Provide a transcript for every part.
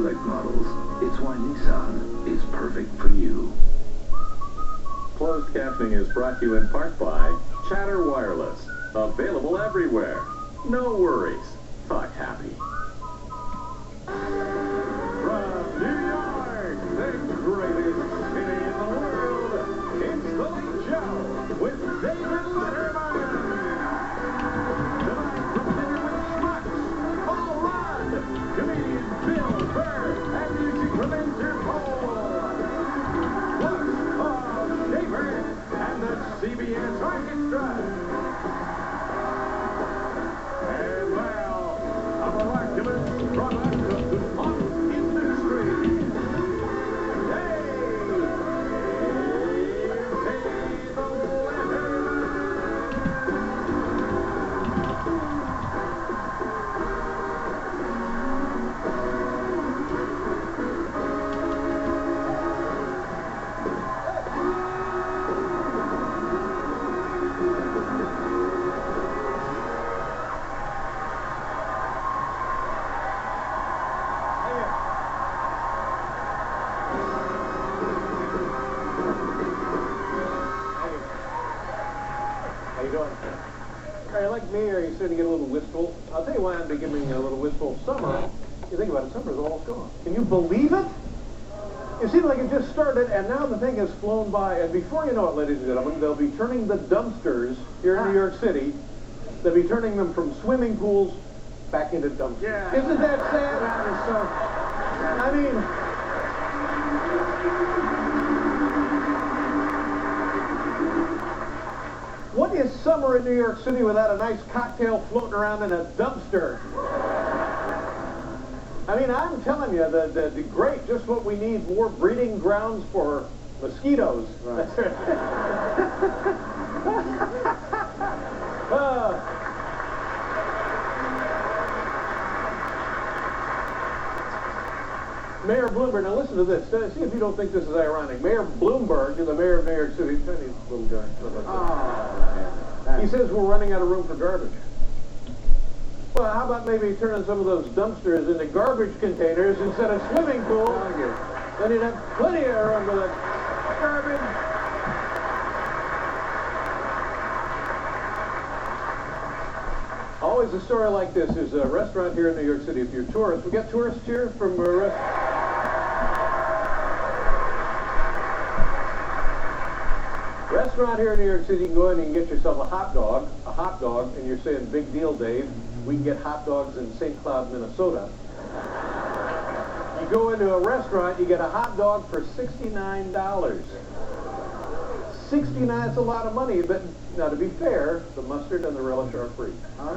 select models. It's why Nissan is perfect for you. Closed captioning is brought to you in part by Chatter Wireless. Available everywhere. No worries. Talk happy. From New York, the greatest city in the world, it's The Late Show with David Letterman. Tonight, prepared with Schmucks, Paul Rudd, comedian Bill Burr, and music producer Paul. Plus, Paul Schaefer and the CBS Orchestra. And now, a miraculous product of the pop industry. How you doing? Are you like me, or are you starting to get a little wistful? I'll tell you why I'm becoming a little wistful. Summer, you think about it, summer's almost gone. Can you believe it? It seems like it just started, and now the thing has flown by. And before you know it, ladies and gentlemen, they'll be turning the dumpsters here in New York City. They'll be turning them from swimming pools back into dumpsters. Yeah. Isn't that sad? That is so... I mean... What is summer in New York City without a nice cocktail floating around in a dumpster? I mean, I'm telling you, the great, just what we need, more breeding grounds for mosquitoes. Right. Mayor Bloomberg, now listen to this. See if you don't think this is ironic. Mayor Bloomberg, the mayor of New York City, tiny little guy. Oh, He says we're running out of room for garbage. Well, how about maybe turning some of those dumpsters into garbage containers instead of swimming pools? Then you'd have plenty of room for the garbage. Always a story like this. There's a restaurant here in New York City. If you're tourists, we got tourists here from a restaurant. Restaurant here in New York City, you can go in and you can get yourself a hot dog, and you're saying, big deal, Dave. We can get hot dogs in St. Cloud, Minnesota. You go into a restaurant, you get a hot dog for $69. 69, that's a lot of money, but now to be fair, the mustard and the relish are free. huh?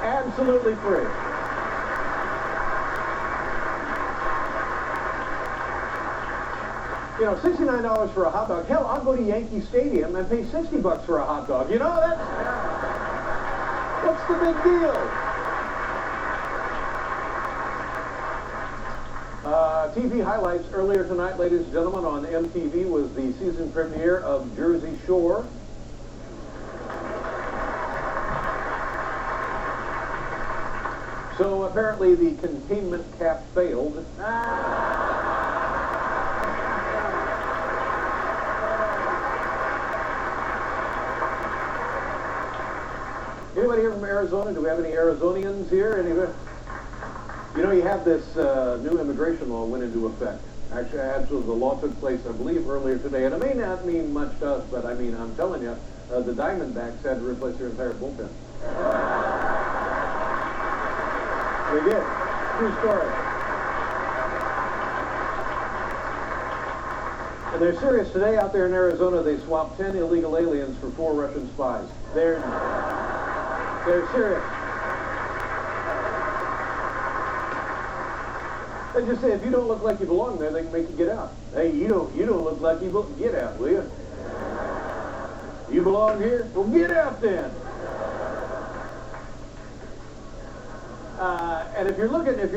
Absolutely free. You know, $69 for a hot dog. Hell, I'll go to Yankee Stadium and pay $60 for a hot dog. You know, what's the big deal? TV highlights earlier tonight, ladies and gentlemen, on MTV was the season premiere of Jersey Shore. So apparently the containment cap failed. Anybody here from Arizona? Do we have any Arizonians here? Anybody? You know, you have this new immigration law went into effect. Actually, the law took place, I believe, earlier today. And it may not mean much to us, but I mean, I'm telling you, the Diamondbacks had to replace their entire bullpen. They did. True story. And they're serious. Today out there in Arizona, they swapped 10 illegal aliens for 4 Russian spies. They're serious. They just say, if you don't look like you belong there, they can make you get out. Hey, you don't look like you belong. Get out, will you? You belong here? Well, get out then. And if you're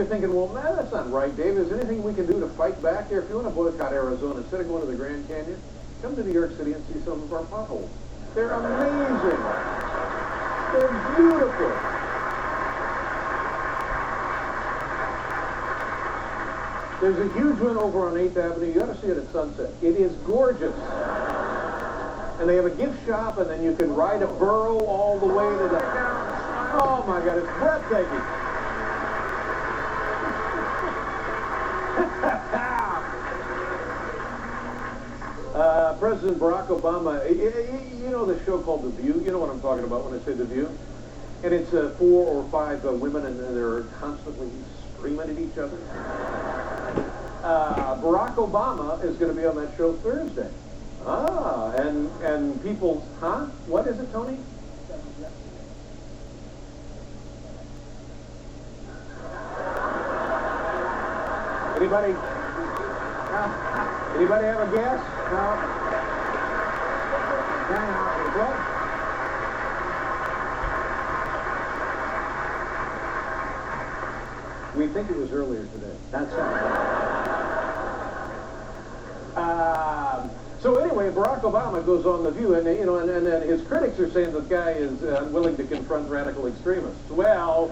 thinking, well, man, that's not right, Dave. Is there anything we can do to fight back here? If you want to boycott Arizona, instead of going to the Grand Canyon, come to New York City and see some of our potholes. They're amazing. They're beautiful. There's a huge one over on 8th Avenue. You got to see it at sunset. It is gorgeous. And they have a gift shop, and then you can ride a burro all the way to the... Oh, my God, it's breathtaking. President Barack Obama, you know the show called The View? You know what I'm talking about when I say The View? And it's 4 or 5 women, and they're constantly screaming at each other. Barack Obama is going to be on that show Thursday. Ah, and people, huh? What is it, Tony? Anybody? Anybody have a guess? No? What? We think it was earlier today. That's right. So anyway, Barack Obama goes on The View, and and his critics are saying the guy is unwilling to confront radical extremists. Well.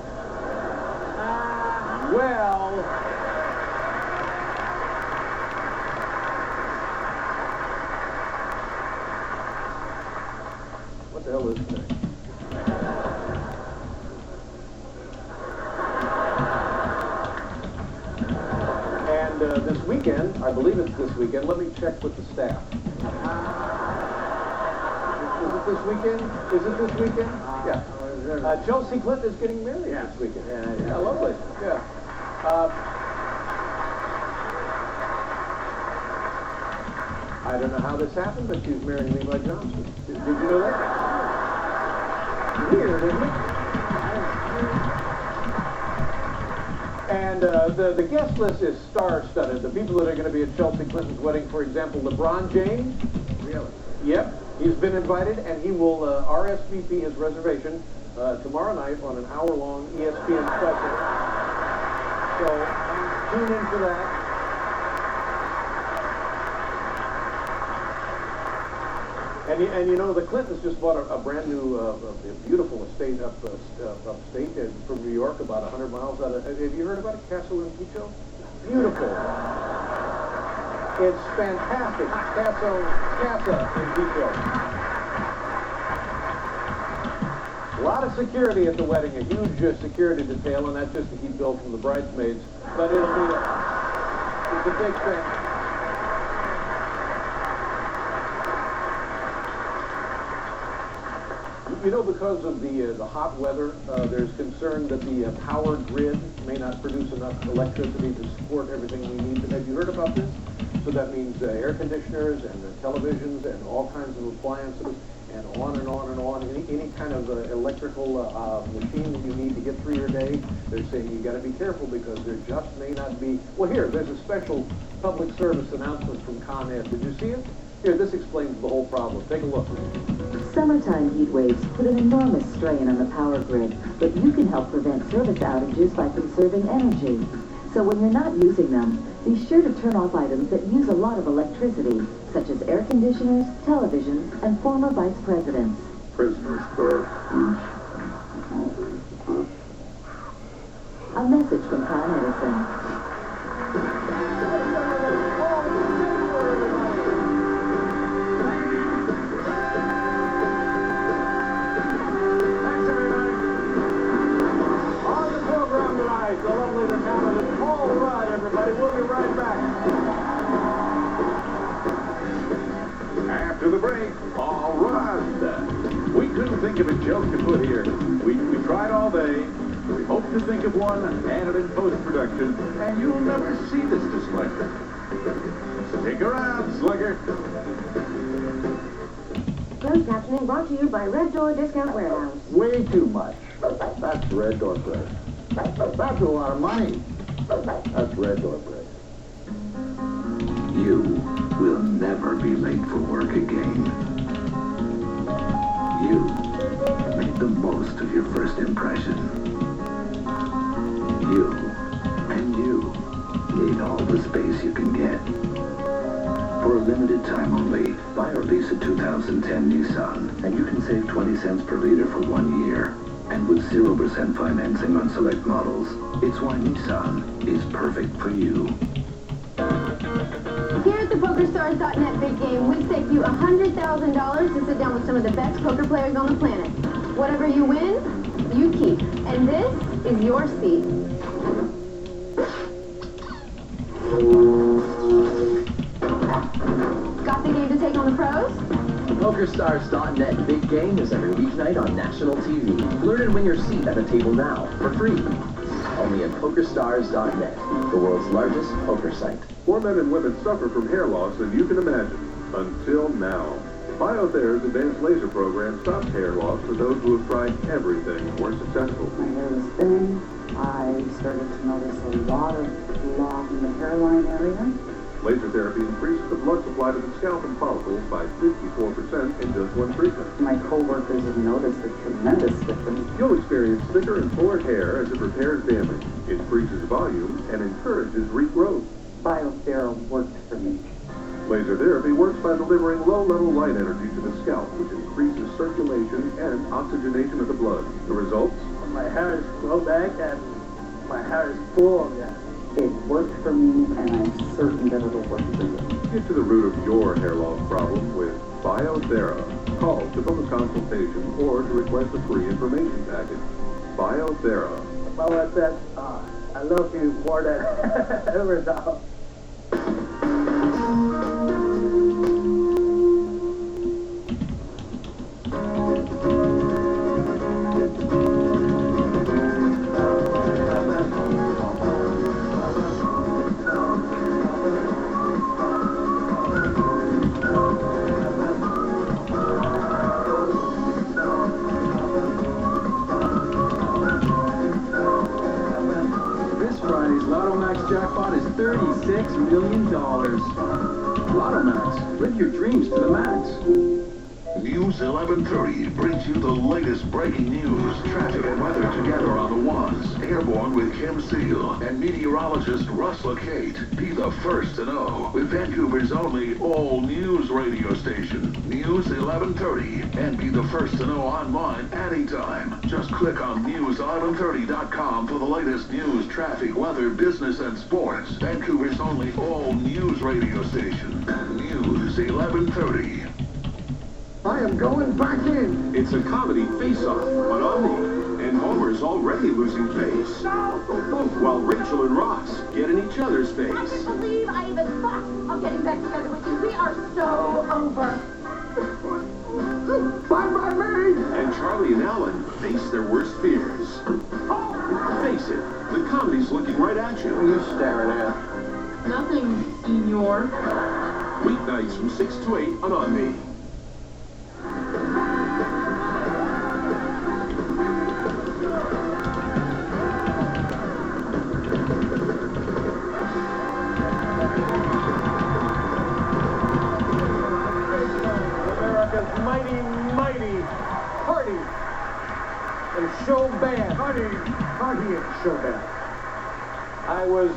What the hell is today? And this weekend, I believe it's this weekend, let me check with the staff. Is it this weekend? Yeah. Chelsea Clinton is getting married this weekend. Yeah, lovely. Yeah. I don't know how this happened, but she's marrying Levi Johnson. Did you know that? Weird, isn't it? And the guest list is star-studded. The people that are going to be at Chelsea Clinton's wedding, for example, LeBron James. Really? Yep. He's been invited, and he will RSVP his reservation tomorrow night on an hour-long ESPN special. So tune in for that. And you know, the Clintons just bought a brand new, beautiful estate upstate from New York, about 100 miles out of... Have you heard about it? Castle in Picho? Beautiful. It's fantastic. Casa in Picho. A lot of security at the wedding, a huge security detail, and that's just to keep Bill from the bridesmaids. But it's a big thing. You know, because of the hot weather, there's concern that the power grid may not produce enough electricity to support everything we need. Have you heard about this? So that means air conditioners and televisions and all kinds of appliances and on and on and on. Any kind of electrical machine that you need to get through your day, they're saying you got to be careful because there just may not be... Well, here, there's a special public service announcement from Con Ed. Did you see it? Here, this explains the whole problem. Take a look. Summertime heat waves put an enormous strain on the power grid, but you can help prevent service outages by conserving energy. So when you're not using them, be sure to turn off items that use a lot of electricity, such as air conditioners, televisions, and former vice presidents. A message from Con Edison. We'll be right back. After the break, all right. We couldn't think of a joke to put here. We tried all day. We hope to think of one and add it in post-production, and you'll never see this displeasure. Stick around, Slugger. Closed captioning brought to you by Red Door Discount Warehouse. Way too much. That's Red Door bread. That's a lot of money. That's Red Door bread. You will never be late for work again. You make the most of your first impression. You need all the space you can get. For a limited time only, buy or lease a 2010 Nissan, and you can save 20 cents per liter for 1 year. And with 0% financing on select models, it's why Nissan is perfect for you. Here at the PokerStars.net Big Game, we stake you $100,000 to sit down with some of the best poker players on the planet. Whatever you win, you keep. And this is your seat. Got the game to take on the pros? PokerStars.net Big Game is every weeknight on national TV. Learn and win your seat at the table now for free. Only at PokerStars.net, the world's largest poker site. More men and women suffer from hair loss than you can imagine. Until now. BioThera's advanced laser program stops hair loss for those who have tried everything and weren't successful. My hair was thin. I started to notice a lot of loss in the hairline area. Laser therapy increases the blood supply to the scalp and follicles by 54% in just one treatment. My coworkers have noticed a tremendous difference. You'll experience thicker and fuller hair as it repairs damage, increases volume, and encourages regrowth. BioThera worked for me. Laser therapy works by delivering low-level light energy to the scalp, which increases circulation and oxygenation of the blood. The results? My hair is grown back and my hair is full again. It worked for me, and I'm certain that it'll work for you. Get to the root of your hair loss problem with BioThera. Call to book a consultation or to request a free information package. BioThera. Mama said, I love you more than ever now. Jackpot is $36 million. Lotto Max, live your dreams to the max. News 1130 brings you the latest breaking news, traffic and weather together on the ones. Airborne with Kim Seal and meteorologist Russ LeCate. Be the first to know with Vancouver's only all-news radio station. News 1130. And be the first to know online anytime. Just click on news1130.com for the latest news, traffic, weather, business, and sports. Vancouver's only all-news radio station. News 1130. I am going back in. It's a comedy face-off on Omni, and Homer's already losing face. While Rachel and Ross get in each other's face. I can't believe I even thought of getting back together with you. We are so over. Bye by me. And Charlie and Alan face their worst fears. Face it, the comedy's looking right at you. What are you staring at? Nothing, senor. Weeknights from 6 to 8 on Omni. America's mighty party and show band. Party and show band. I was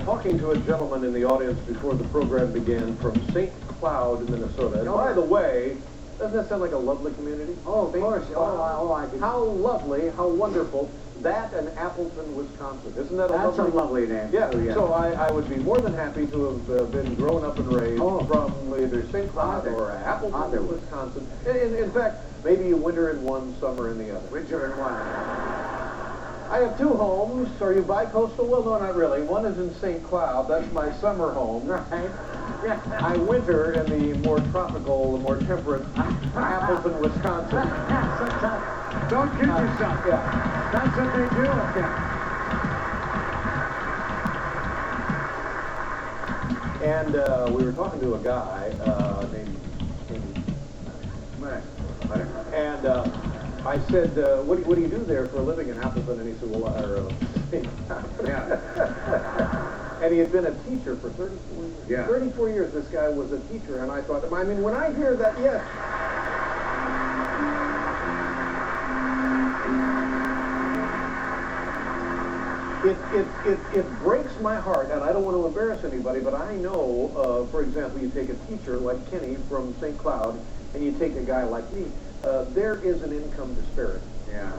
talking to a gentleman in the audience before the program began from St. Cloud, Minnesota. And by the way, doesn't that sound like a lovely community? Oh, of course. I can. How lovely, how wonderful. That and Appleton, Wisconsin. Isn't that That's a lovely name. Yeah, Oh, yeah. so I would be more than happy to have been grown up and raised from either St. Cloud or Appleton, Wisconsin. In fact, maybe a winter in one, summer in the other. Winter and one. I have two homes. Are you bi-coastal? Well, no, not really. One is in St. Cloud. That's my summer home. Right. I winter in the more tropical, the more temperate Appleton, Wisconsin. Don't kid yourself. Yeah. That's what they do up there. And we were talking to a guy named and I said, what do you do there for a living in Appleton? And he said, well, and he had been a teacher for 34 years. Yeah. 34 years this guy was a teacher, and I thought, I mean, when I hear that, yes. It breaks my heart, and I don't want to embarrass anybody, but I know, for example, you take a teacher like Kenny from St. Cloud, and you take a guy like me, there is an income disparity. Yeah.